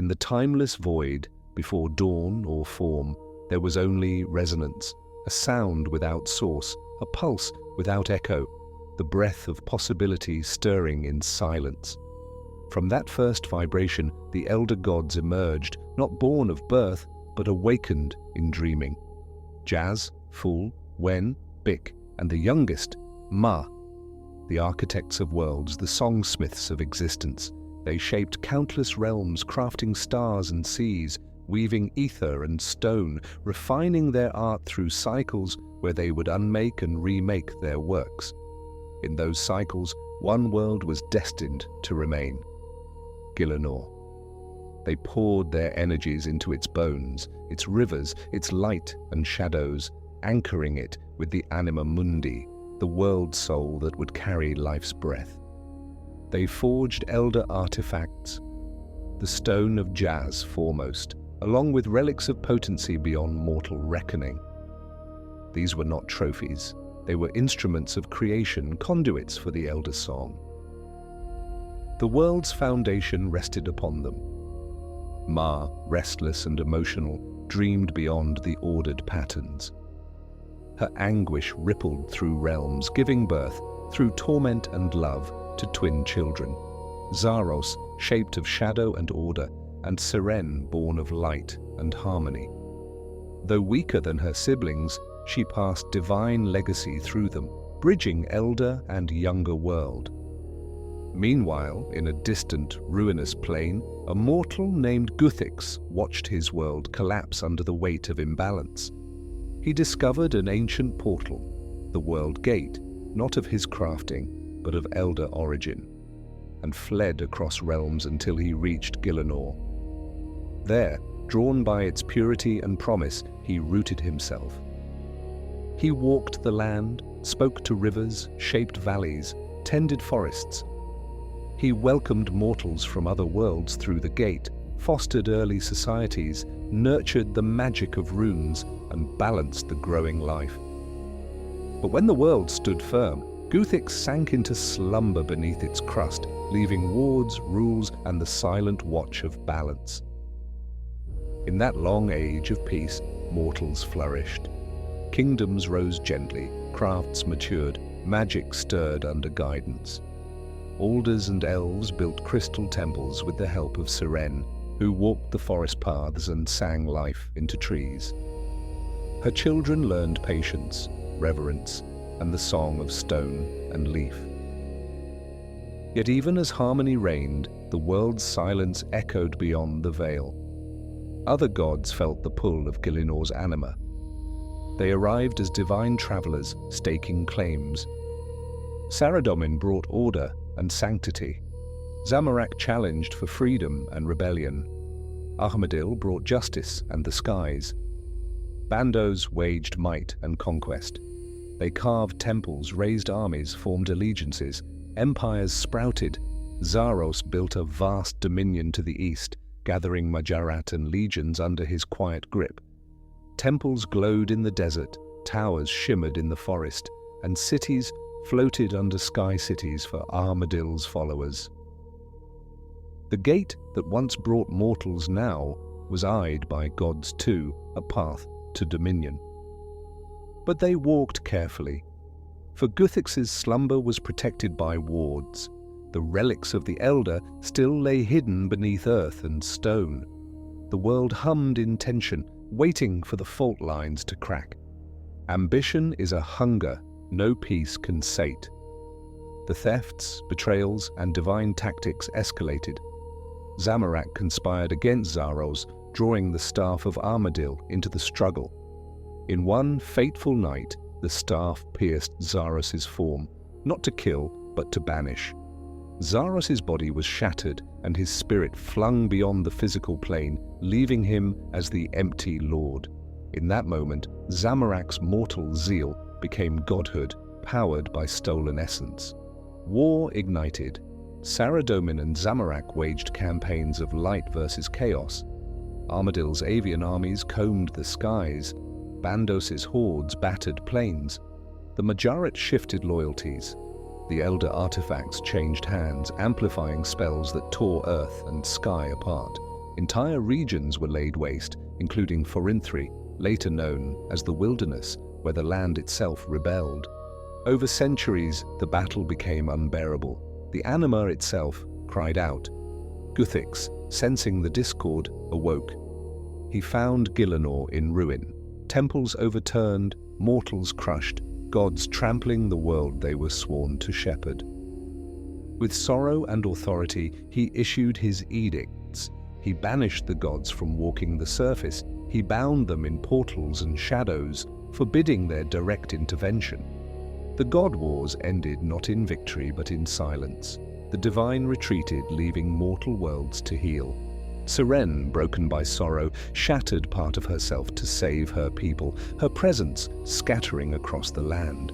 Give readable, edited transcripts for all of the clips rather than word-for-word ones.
In the timeless void, before dawn or form, there was only resonance, a sound without source, a pulse without echo, the breath of possibility stirring in silence. From that first vibration, the elder gods emerged, not born of birth, but awakened in dreaming. Jaz, Fool, Wen, Bik, and the youngest, Ma, the architects of worlds, the songsmiths of existence. They shaped countless realms, crafting stars and seas, weaving ether and stone, refining their art through cycles where they would unmake and remake their works. In those cycles, one world was destined to remain: Gielinor. They poured their energies into its bones, its rivers, its light and shadows, anchoring it with the anima mundi, the world soul that would carry life's breath. They forged elder artifacts, the stone of Jaz foremost, along with relics of potency beyond mortal reckoning. These were not trophies. They were instruments of creation, conduits for the elder song. The world's foundation rested upon them. Ma, restless and emotional, dreamed beyond the ordered patterns. Her anguish rippled through realms, giving birth, through torment and love, to twin children: Zaros, shaped of shadow and order, and Seren, born of light and harmony. Though weaker than her siblings, she passed divine legacy through them, bridging elder and younger world. Meanwhile, in a distant, ruinous plane, a mortal named Guthix watched his world collapse under the weight of imbalance. He discovered an ancient portal, the World Gate, not of his crafting, but of elder origin, and fled across realms until he reached Gielinor. There, drawn by its purity and promise, he rooted himself. He walked the land, spoke to rivers, shaped valleys, tended forests. He welcomed mortals from other worlds through the gate, fostered early societies, nurtured the magic of runes, and balanced the growing life. But when the world stood firm, Guthix sank into slumber beneath its crust, leaving wards, rules, and the silent watch of balance. In that long age of peace, mortals flourished. Kingdoms rose gently, crafts matured, magic stirred under guidance. Alders and elves built crystal temples with the help of Seren, who walked the forest paths and sang life into trees. Her children learned patience, reverence, and the song of stone and leaf. Yet even as harmony reigned, the world's silence echoed beyond the veil. Other gods felt the pull of Gielinor's anima. They arrived as divine travelers, staking claims. Saradomin brought order and sanctity. Zamorak challenged for freedom and rebellion. Ahmadil brought justice and the skies. Bandos waged might and conquest. They carved temples, raised armies, formed allegiances. Empires sprouted. Zaros built a vast dominion to the east, gathering Majarat and legions under his quiet grip. Temples glowed in the desert, towers shimmered in the forest, and cities floated under sky cities for Ahmadil's followers. The gate that once brought mortals now was eyed by gods too, a path to dominion. But they walked carefully, for Guthix's slumber was protected by wards. The relics of the elder still lay hidden beneath earth and stone. The world hummed in tension, waiting for the fault lines to crack. Ambition is a hunger no peace can sate. The thefts, betrayals, and divine tactics escalated. Zamorak conspired against Zaros, drawing the staff of Ahmadil into the struggle. In one fateful night, the staff pierced Zaros's form, not to kill, but to banish. Zaros's body was shattered, and his spirit flung beyond the physical plane, leaving him as the empty lord. In that moment, Zamorak's mortal zeal became godhood, powered by stolen essence. War ignited. Saradomin and Zamorak waged campaigns of light versus chaos. Ahmadil's avian armies combed the skies. Bandos's hordes battered plains. The Majarat shifted loyalties. The elder artifacts changed hands, amplifying spells that tore earth and sky apart. Entire regions were laid waste, including Forinthry, later known as the Wilderness, where the land itself rebelled. Over centuries, the battle became unbearable. The anima itself cried out. Guthix, sensing the discord, awoke. He found Gielinor in ruin, temples overturned, mortals crushed, gods trampling the world they were sworn to shepherd. With sorrow and authority, he issued his edicts. He banished the gods from walking the surface. He bound them in portals and shadows, forbidding their direct intervention. The god wars ended not in victory but in silence. The divine retreated, leaving mortal worlds to heal. Seren, broken by sorrow, shattered part of herself to save her people, her presence scattering across the land.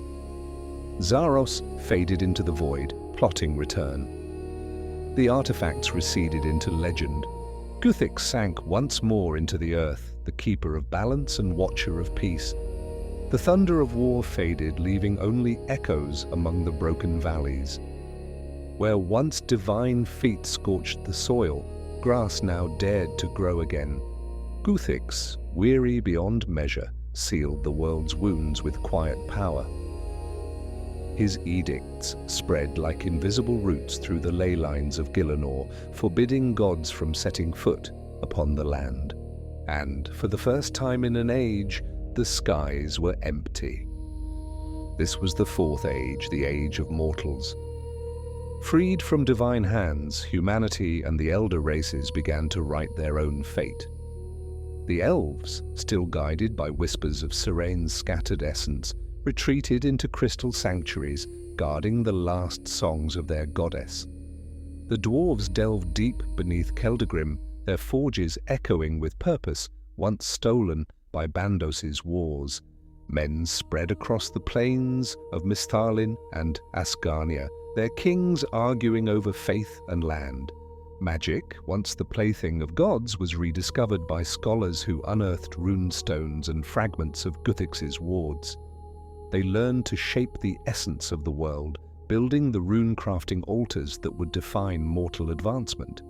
Zaros faded into the void, plotting return. The artifacts receded into legend. Guthix sank once more into the earth, the keeper of balance and watcher of peace. The thunder of war faded, leaving only echoes among the broken valleys. Where once divine feet scorched the soil, grass now dared to grow again. Guthix, weary beyond measure, sealed the world's wounds with quiet power. His edicts spread like invisible roots through the ley lines of Gielinor, forbidding gods from setting foot upon the land. And, for the first time in an age, the skies were empty. This was the fourth age, the age of mortals. Freed from divine hands, humanity and the elder races began to write their own fate. The elves, still guided by whispers of Serene's scattered essence, retreated into crystal sanctuaries, guarding the last songs of their goddess. The dwarves delved deep beneath Keldagrim, their forges echoing with purpose, once stolen by Bandos's wars. Men spread across the plains of Misthalin and Asgarnia, their kings arguing over faith and land. Magic, once the plaything of gods, was rediscovered by scholars who unearthed runestones and fragments of Guthix's wards. They learned to shape the essence of the world, building the rune-crafting altars that would define mortal advancement.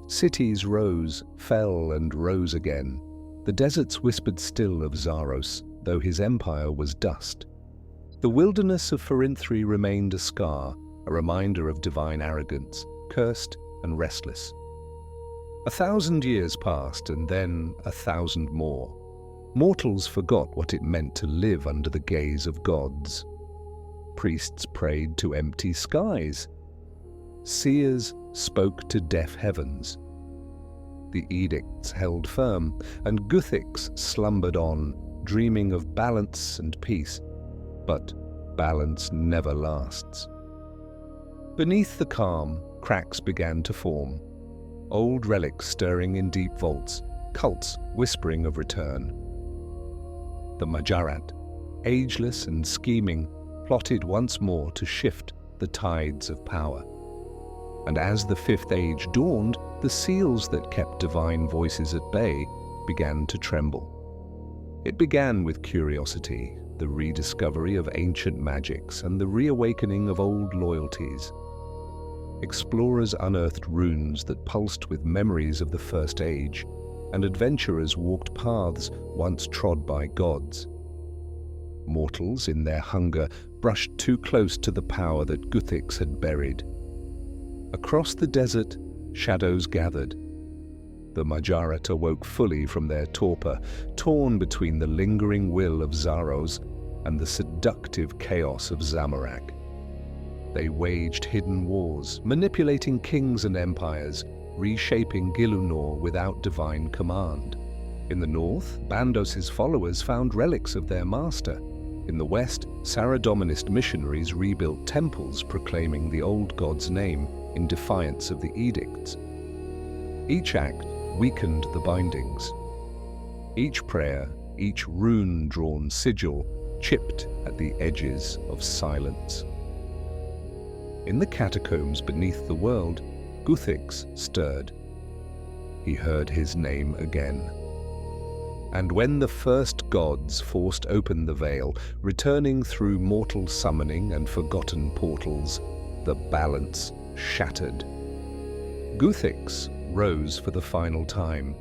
Cities rose, fell, and rose again. The deserts whispered still of Zaros, though his empire was dust. The wilderness of Forinthry remained a scar, a reminder of divine arrogance, cursed and restless. 1,000 years passed, and then 1,000 more. Mortals forgot what it meant to live under the gaze of gods. Priests prayed to empty skies. Seers spoke to deaf heavens. The edicts held firm, and Guthix slumbered on, dreaming of balance and peace. But balance never lasts. Beneath the calm, cracks began to form. Old relics stirring in deep vaults, cults whispering of return. The Majorat, ageless and scheming, plotted once more to shift the tides of power. And as the Fifth Age dawned, the seals that kept divine voices at bay began to tremble. It began with curiosity, the rediscovery of ancient magics and the reawakening of old loyalties. Explorers unearthed runes that pulsed with memories of the First Age, and adventurers walked paths once trod by gods. Mortals, in their hunger, brushed too close to the power that Guthix had buried. Across the desert, shadows gathered. The Majorat awoke fully from their torpor, torn between the lingering will of Zaros and the seductive chaos of Zamorak. They waged hidden wars, manipulating kings and empires, reshaping Gielinor without divine command. In the north, Bandos's followers found relics of their master. In the west, Saradominist missionaries rebuilt temples proclaiming the old god's name in defiance of the edicts. Each act weakened the bindings. Each prayer, each rune-drawn sigil, chipped at the edges of silence. In the catacombs beneath the world, Guthix stirred. He heard his name again. And when the first gods forced open the veil, returning through mortal summoning and forgotten portals, the balance shattered. Guthix, rose for the final time.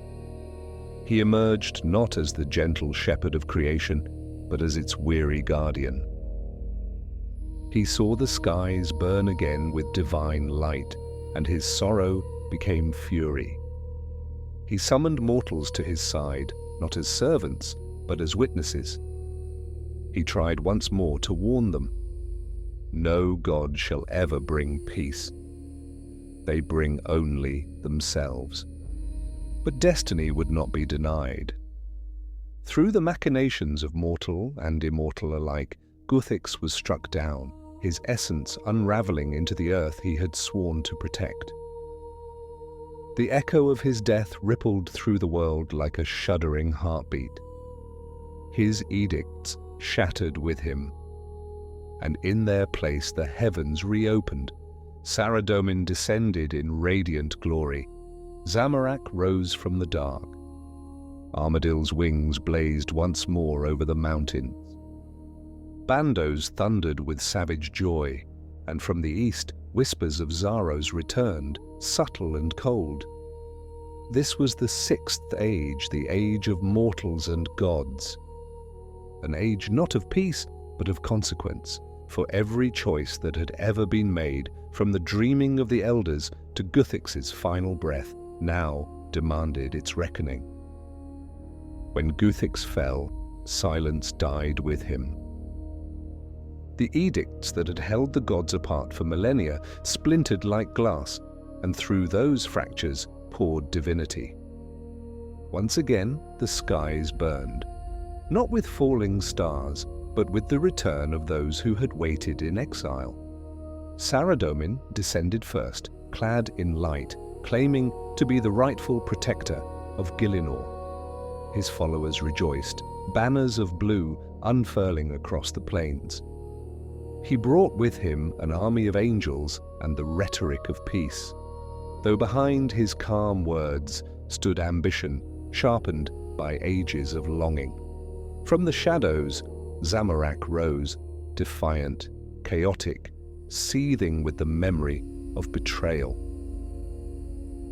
He emerged not as the gentle shepherd of creation, but as its weary guardian. He saw the skies burn again with divine light, and his sorrow became fury. He summoned mortals to his side, not as servants, but as witnesses. He tried once more to warn them. No god shall ever bring peace. They bring only themselves. But destiny would not be denied. Through the machinations of mortal and immortal alike, Guthix was struck down, his essence unraveling into the earth he had sworn to protect. The echo of his death rippled through the world like a shuddering heartbeat. His edicts shattered with him, and in their place the heavens reopened. Saradomin descended in radiant glory. Zamorak rose from the dark. Armadil's wings blazed once more over the mountains. Bandos thundered with savage joy, and from the east whispers of Zaros returned, subtle and cold. This was the sixth age, the age of mortals and gods. An age not of peace, but of consequence, for every choice that had ever been made, from the dreaming of the elders to Guthix's final breath, now demanded its reckoning. When Guthix fell, silence died with him. The edicts that had held the gods apart for millennia splintered like glass, and through those fractures poured divinity. Once again, the skies burned, not with falling stars, but with the return of those who had waited in exile. Saradomin descended first, clad in light, claiming to be the rightful protector of Gielinor. His followers rejoiced, banners of blue unfurling across the plains. He brought with him an army of angels and the rhetoric of peace, though behind his calm words stood ambition, sharpened by ages of longing. From the shadows, Zamorak rose, defiant, chaotic, seething with the memory of betrayal.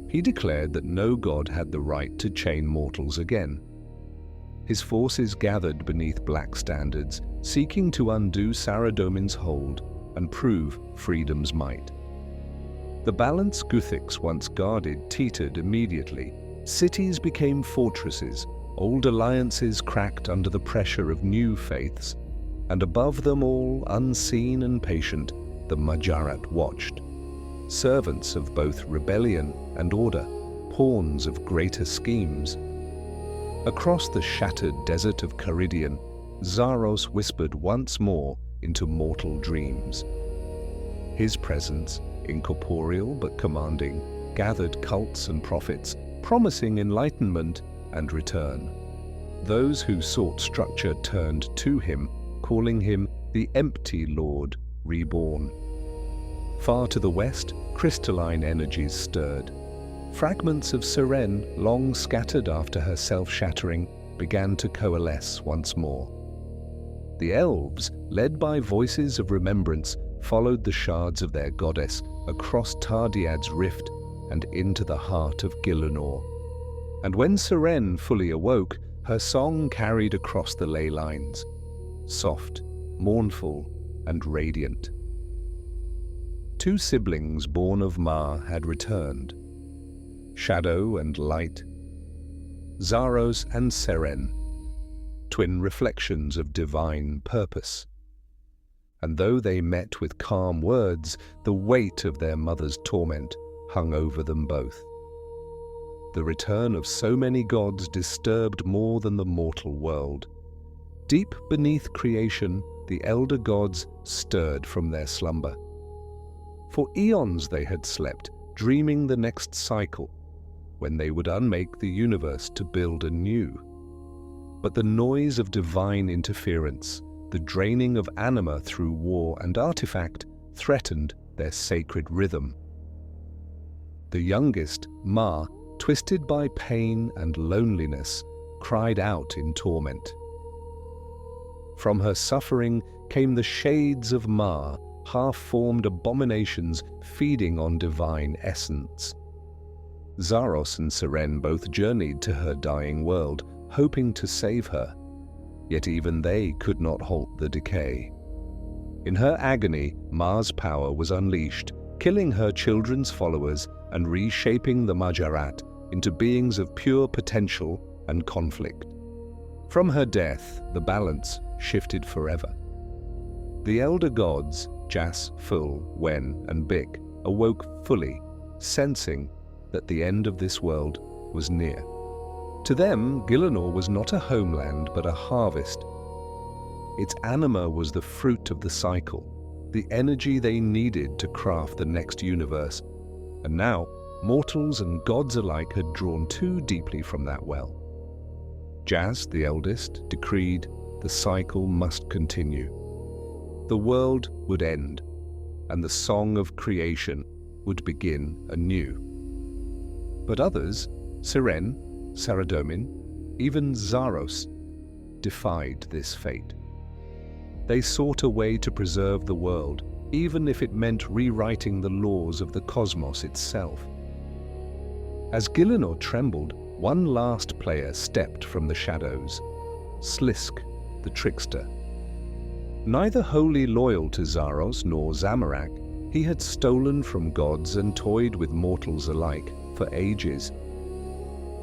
He declared that no god had the right to chain mortals again. His forces gathered beneath black standards, seeking to undo Saradomin's hold and prove freedom's might. The balance Guthix once guarded teetered immediately. Cities became fortresses, old alliances cracked under the pressure of new faiths, and above them all, unseen and patient, the Majorat watched. Servants of both rebellion and order, pawns of greater schemes. Across the shattered desert of Caridian, Zaros whispered once more into mortal dreams. His presence, incorporeal but commanding, gathered cults and prophets, promising enlightenment and return. Those who sought structure turned to him, calling him the Empty Lord, reborn. Far to the west, crystalline energies stirred. Fragments of Seren, long scattered after her self-shattering, began to coalesce once more. The elves, led by voices of remembrance, followed the shards of their goddess across Tardiad's rift and into the heart of Gielinor. And when Seren fully awoke, her song carried across the ley lines, soft, mournful, and radiant. Two siblings born of Ma had returned, shadow and light, Zaros and Seren, twin reflections of divine purpose. And though they met with calm words, the weight of their mother's torment hung over them both. The return of so many gods disturbed more than the mortal world. Deep beneath creation, the elder gods stirred from their slumber. For eons they had slept, dreaming the next cycle, when they would unmake the universe to build anew. But the noise of divine interference, the draining of anima through war and artifact, threatened their sacred rhythm. The youngest, Ma, twisted by pain and loneliness, cried out in torment. From her suffering came the shades of Ma, half-formed abominations feeding on divine essence. Zaros and Seren both journeyed to her dying world, hoping to save her. Yet even they could not halt the decay. In her agony, Mars' power was unleashed, killing her children's followers and reshaping the Majorat into beings of pure potential and conflict. From her death, the balance shifted forever. The elder gods, Jas, Ful, Wen, and Bik, awoke fully, sensing that the end of this world was near. To them, Gielinor was not a homeland but a harvest. Its anima was the fruit of the cycle, the energy they needed to craft the next universe. And now, mortals and gods alike had drawn too deeply from that well. Jas, the eldest, decreed the cycle must continue. The world would end, and the song of creation would begin anew. But others, Seren, Saradomin, even Zaros, defied this fate. They sought a way to preserve the world, even if it meant rewriting the laws of the cosmos itself. As Gielinor trembled, one last player stepped from the shadows, Slisk, the trickster. Neither wholly loyal to Zaros nor Zamorak, he had stolen from gods and toyed with mortals alike for ages.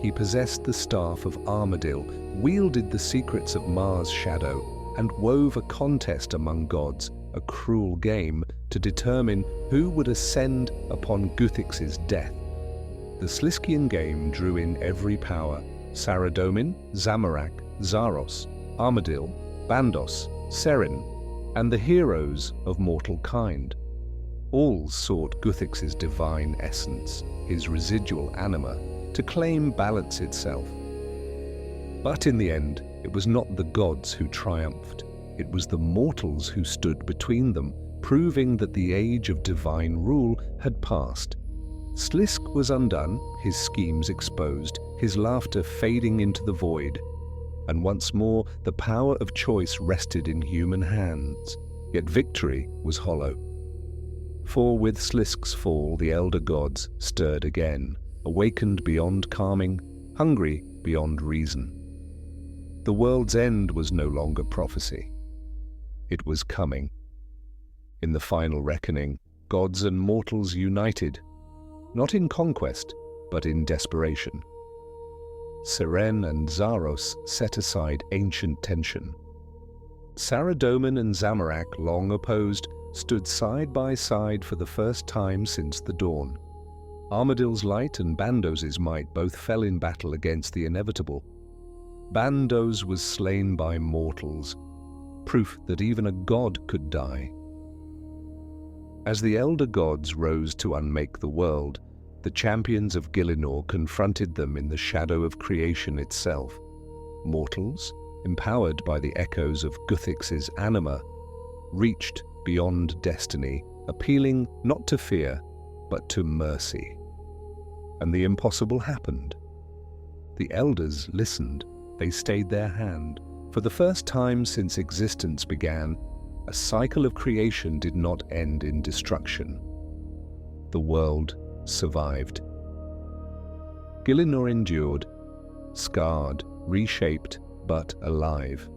He possessed the staff of Armadil, wielded the secrets of Mars' shadow, and wove a contest among gods, a cruel game to determine who would ascend upon Guthix's death. The Sliskian game drew in every power: Saradomin, Zamorak, Zaros, Armadil, Bandos, Seren, and the heroes of mortal kind. All sought Guthix's divine essence, his residual anima, to claim balance itself. But in the end, it was not the gods who triumphed. It was the mortals who stood between them, proving that the age of divine rule had passed. Slisk was undone, his schemes exposed, his laughter fading into the void. And once more, the power of choice rested in human hands. Yet victory was hollow. For with Slisk's fall, the elder gods stirred again, awakened beyond calming, hungry beyond reason. The world's end was no longer prophecy. It was coming. In the final reckoning, gods and mortals united, not in conquest, but in desperation. Seren and Zaros set aside ancient tension. Saradomin and Zamorak, long opposed, stood side by side for the first time since the dawn. Armadil's light and Bandos's might both fell in battle against the inevitable. Bandos was slain by mortals, proof that even a god could die. As the elder gods rose to unmake the world, the champions of Gielinor confronted them in the shadow of creation itself. Mortals, empowered by the echoes of Guthix's anima, reached beyond destiny, appealing not to fear, but to mercy. And the impossible happened. The elders listened. They stayed their hand. For the first time since existence began, a cycle of creation did not end in destruction. The world survived. Gielinor endured, scarred, reshaped, but alive.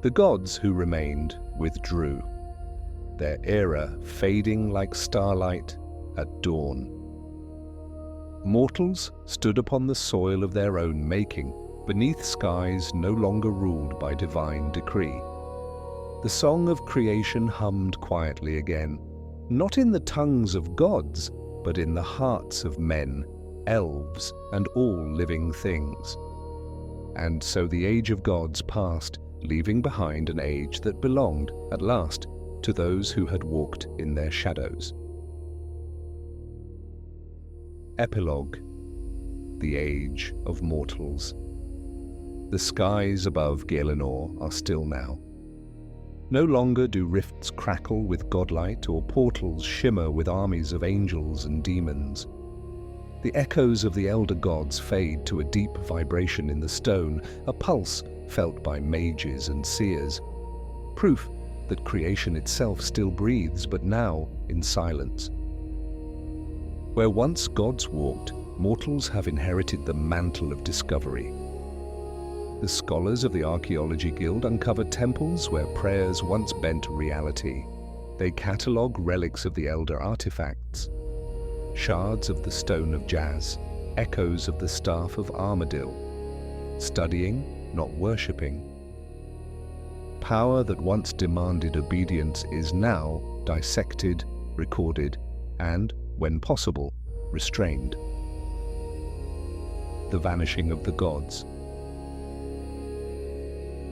The gods who remained withdrew, their era fading like starlight at dawn. Mortals stood upon the soil of their own making, beneath skies no longer ruled by divine decree. The song of creation hummed quietly again, not in the tongues of gods, but in the hearts of men, elves, and all living things. And so the age of gods passed, leaving behind an age that belonged, at last, to those who had walked in their shadows. Epilogue: The Age of Mortals. The skies above Gielinor are still now. No longer do rifts crackle with godlight or portals shimmer with armies of angels and demons. The echoes of the elder gods fade to a deep vibration in the stone, a pulse felt by mages and seers. Proof that creation itself still breathes, but now in silence. Where once gods walked, mortals have inherited the mantle of discovery. The scholars of the Archaeology Guild uncovered temples where prayers once bent reality. They catalogue relics of the elder artifacts, shards of the Stone of Jazz, echoes of the Staff of Armadil. Studying, not worshipping. Power that once demanded obedience is now dissected, recorded, and, when possible, restrained. The vanishing of the gods.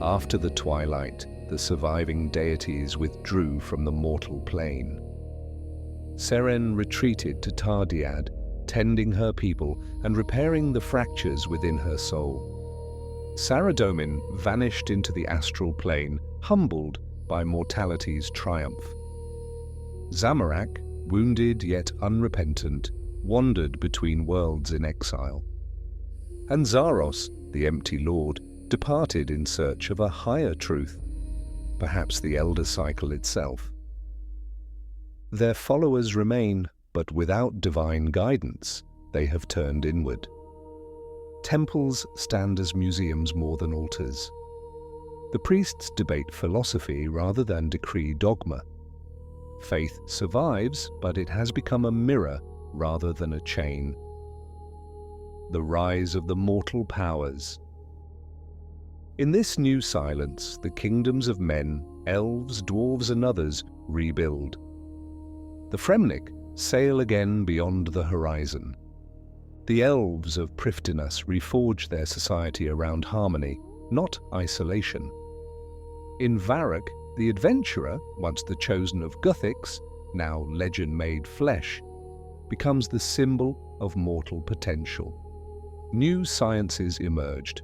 After the twilight, the surviving deities withdrew from the mortal plane. Seren retreated to Tardiad, tending her people and repairing the fractures within her soul. Saradomin vanished into the astral plane, humbled by mortality's triumph. Zamorak, wounded yet unrepentant, wandered between worlds in exile. And Zaros, the empty lord, departed in search of a higher truth, perhaps the Elder Cycle itself. Their followers remain, but without divine guidance, they have turned inward. Temples stand as museums more than altars. The priests debate philosophy rather than decree dogma. Faith survives, but it has become a mirror rather than a chain. The rise of the mortal powers. In this new silence, the kingdoms of men, elves, dwarves and others rebuild. The Fremnik sail again beyond the horizon. The elves of Prifddinas reforge their society around harmony, not isolation. In Varrock, the adventurer, once the chosen of Guthix, now legend-made flesh, becomes the symbol of mortal potential. New sciences emerged.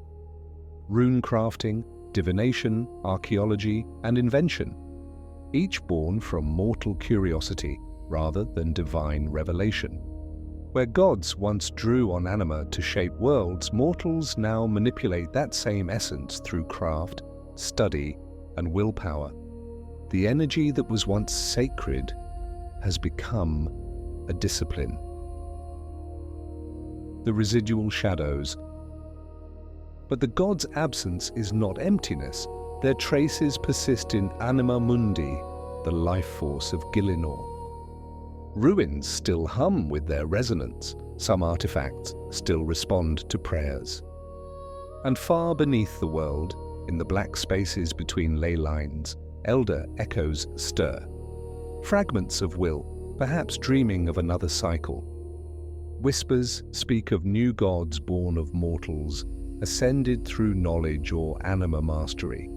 Runecrafting, divination, archaeology, and invention, each born from mortal curiosity rather than divine revelation. Where gods once drew on anima to shape worlds, mortals now manipulate that same essence through craft, study, and willpower. The energy that was once sacred has become a discipline. The residual shadows. But the gods' absence is not emptiness. Their traces persist in Anima Mundi, the life force of Gielinor. Ruins still hum with their resonance. Some artifacts still respond to prayers. And far beneath the world, in the black spaces between ley lines, elder echoes stir. Fragments of will, perhaps dreaming of another cycle. Whispers speak of new gods born of mortals, ascended through knowledge or anima mastery.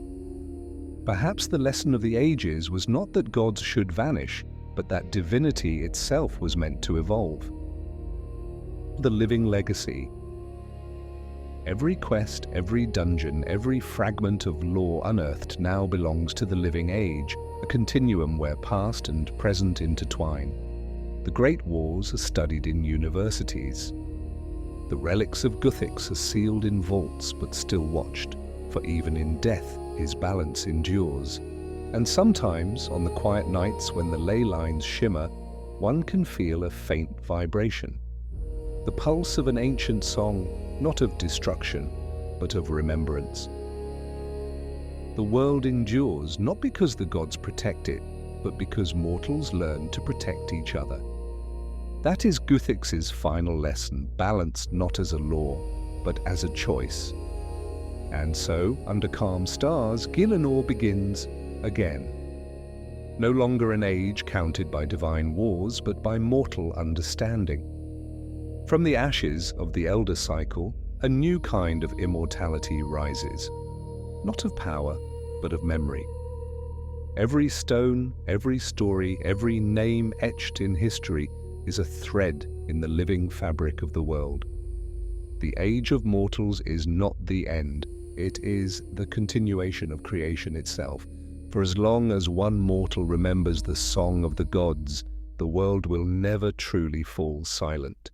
Perhaps the lesson of the ages was not that gods should vanish, but that divinity itself was meant to evolve. The living legacy. Every quest, every dungeon, every fragment of lore unearthed now belongs to the living age, a continuum where past and present intertwine. The great wars are studied in universities. The relics of Guthix are sealed in vaults but still watched, for even in death his balance endures. And sometimes, on the quiet nights when the ley lines shimmer, one can feel a faint vibration. The pulse of an ancient song, not of destruction, but of remembrance. The world endures not because the gods protect it, but because mortals learn to protect each other. That is Guthix's final lesson, balanced not as a law, but as a choice. And so, under calm stars, Gielinor begins again. No longer an age counted by divine wars, but by mortal understanding. From the ashes of the Elder Cycle, a new kind of immortality rises. Not of power, but of memory. Every stone, every story, every name etched in history is a thread in the living fabric of the world. The age of mortals is not the end, it is the continuation of creation itself. For as long as one mortal remembers the song of the gods, the world will never truly fall silent.